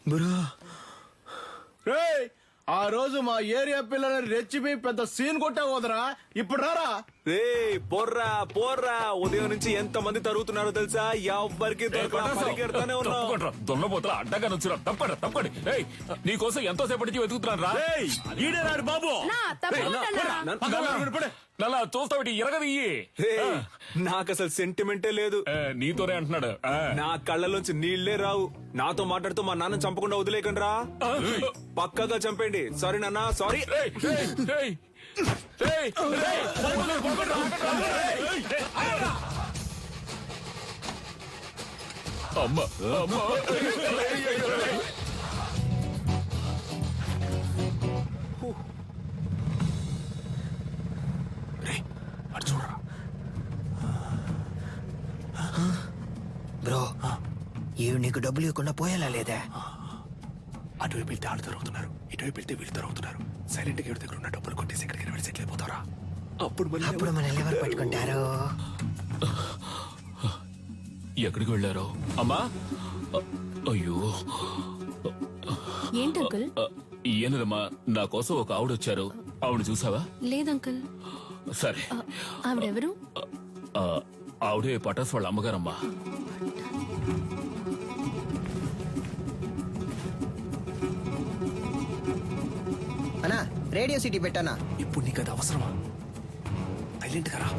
Bro రేయ్, ఆ రోజు మా ఏరియా పిల్లలని రెచ్చిపోయి పెద్ద సీన్ కొట్టావోదరా. ఇప్పుడు రారా. రే పోర్రా ఉదయం నుంచి ఎంత మంది తరుగుతున్నారో తెలుసా? ఎవ్వరికి పరిగెడతానే ఉన్నావు. దొన్నపోతల అడ్డగా నుంచురా. తప్పండి. నీకోసం ఎంతో సేపటి నుంచి వెతుకుతున్నాను రా. ఈడే రాడు బాబు. నల్లా చూస్తావిటి ఎరగదియ్యి. నాకు అసలు సెంటిమెంటే లేదు. నీతోనే అంటున్నాడు. నా కళ్ళలోంచి నీళ్లే రావు. నాతో మాట్లాడుతూ మా నాన్న చంపకుండా వదిలేకండి రా. పక్కగా చంపండి. సారీ నాన్న, సారీ. అమ్మ చూడరా బ్రో, ఇవి నీకు డబ్బులు ఇవ్వకుండా పోయేలా లేదా? అటువైపు వెళ్తే వాళ్ళు తరుగుతున్నారు, ఇటువైపు వెళ్తే వీళ్ళు తరుగుతున్నారు. సైలెంట్ గా ఎవరి దగ్గర ఉన్న డబ్బులు కొట్టేసి ఎక్కడికి వెళ్ళి సెటిల్ అయిపోతారా? అప్పుడు మనల్ని ఎవరు పట్టుకుంటారు? ఎక్కడికి వెళ్ళారో? అమ్మా, అయ్యో ఏంటంకుల్? ఏనదమ్మా, నా కోసం ఒక ఆవిడ వచ్చారు. ఆవిడ చూసావా? లేదంకుల్. సరే. ఆవిడెవరు? ఆవిడే పటాస్ వాళ్ళ అమ్మగారమ్మా. అన్నా, రేడియో సిటీ పెట్టానా? ఇప్పుడు నీకు అది అవసరమా? సైలెంట్ గా రా.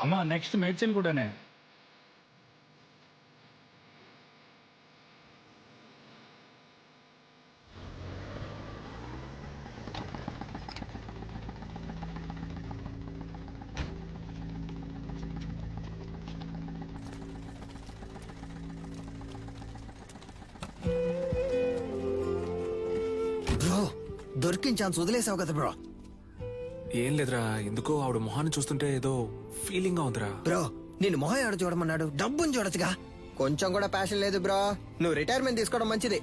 అమ్మా, నెక్స్ట్ మెడిసిన్ కూడానే. బ్రో, దొరికిన ఛాన్స్ వదిలేసావు కదా బ్రో. ఏం లేదురా, ఎందుకో ఆవిడ మొహాన్ని చూస్తుంటే ఏదో ఫీలింగ్ గా ఉందిరా. బ్రో, నేను మొహం ఎవడ చూడమన్నాడు? డబ్బుని చూడొచ్చుగా. కొంచెం కూడా ప్యాషన్ లేదు బ్రో. నువ్వు రిటైర్మెంట్ తీసుకోవడం మంచిది.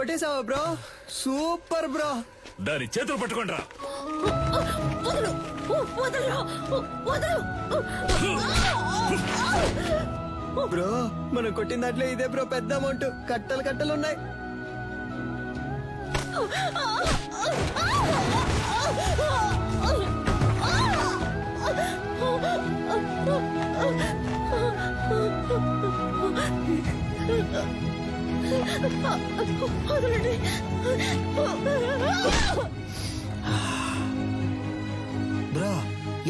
కొట్టేసావా బ్రో? Super bro. దాని చేతులు పట్టుకోండి రా. బ్రో మనం కొట్టిన దాంట్లో ఇదే బ్రో పెద్ద అమౌంట్. కట్టలు కట్టలు ఉన్నాయి. బ్రో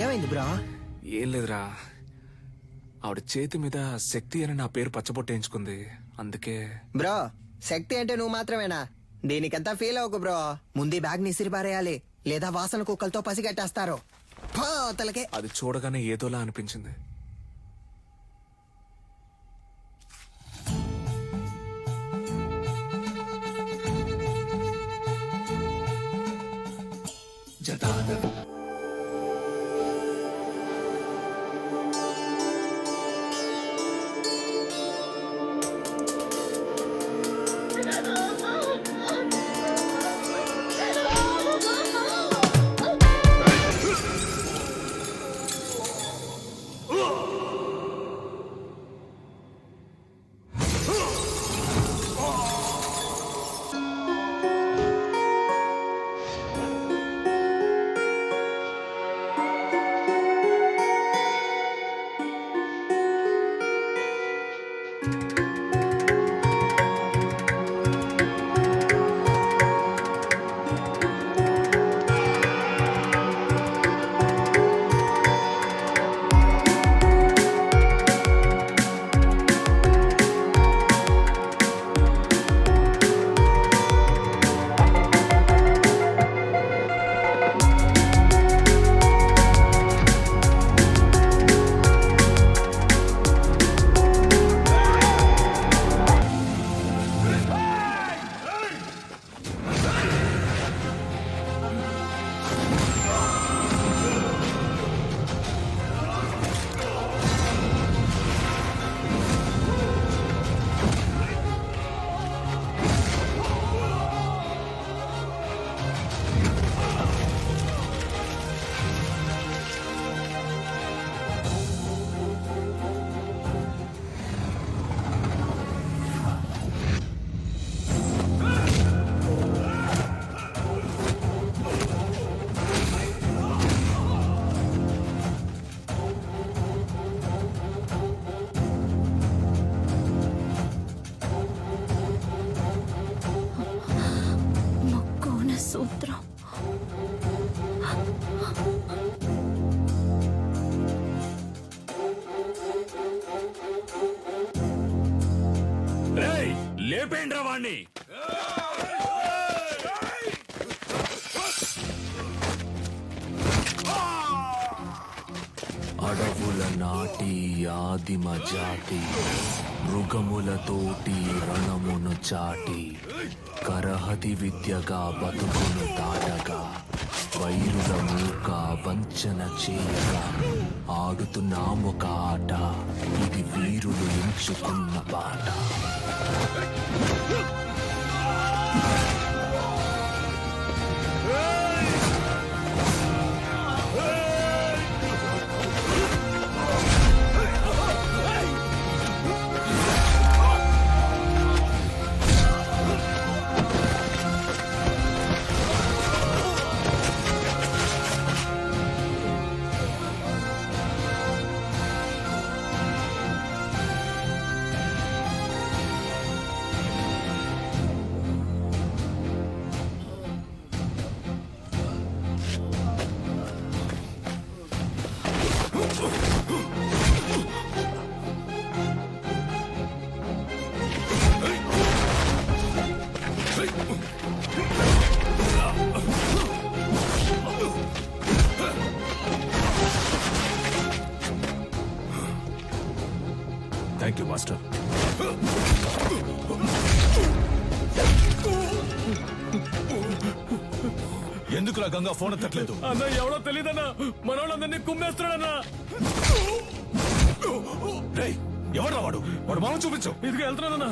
ఏమైంది బ్రో? ఏం లేదురా, ఆవిడ చేతి మీద శక్తి అని నా పేరు పచ్చబొట్టేయించుకుంది, అందుకే. బ్రో శక్తి అంటే నువ్వు మాత్రమేనా? దీనికంతా ఫీల్ అవ్వకు బ్రో. ముందు బ్యాగ్ ని ఇసిరిపారేయాలి, లేదా వాసన కుక్కలతో పసిగట్టేస్తారు. పోతలకే. అది చూడగానే ఏదోలా అనిపించింది. సూత్రం. లేపేండ్రా వాణ్ణి. అడవుల నాటి ఆదిమ జాతి మృగములతోటి రణమును చాటి కరహతి విద్యగా బతుకును దాటగా వైరుల మూక వంచన చేయగా ఆడుతున్నామొక ఆట, ఇది వీరులు ఎంచుకున్న బాట. Thank you master. ఎందుకులా గంగా ఫోన్ ఎత్తట్లేదు? అన్న ఎవడో తెలియదన్నా, మనోళ్ళందరినీ కుమ్మేస్తున్నాడన్నా. ఎవడ్రా వాడు? వాడు మామ చూపించు. ఇదిగా వెళ్తున్నానన్నా.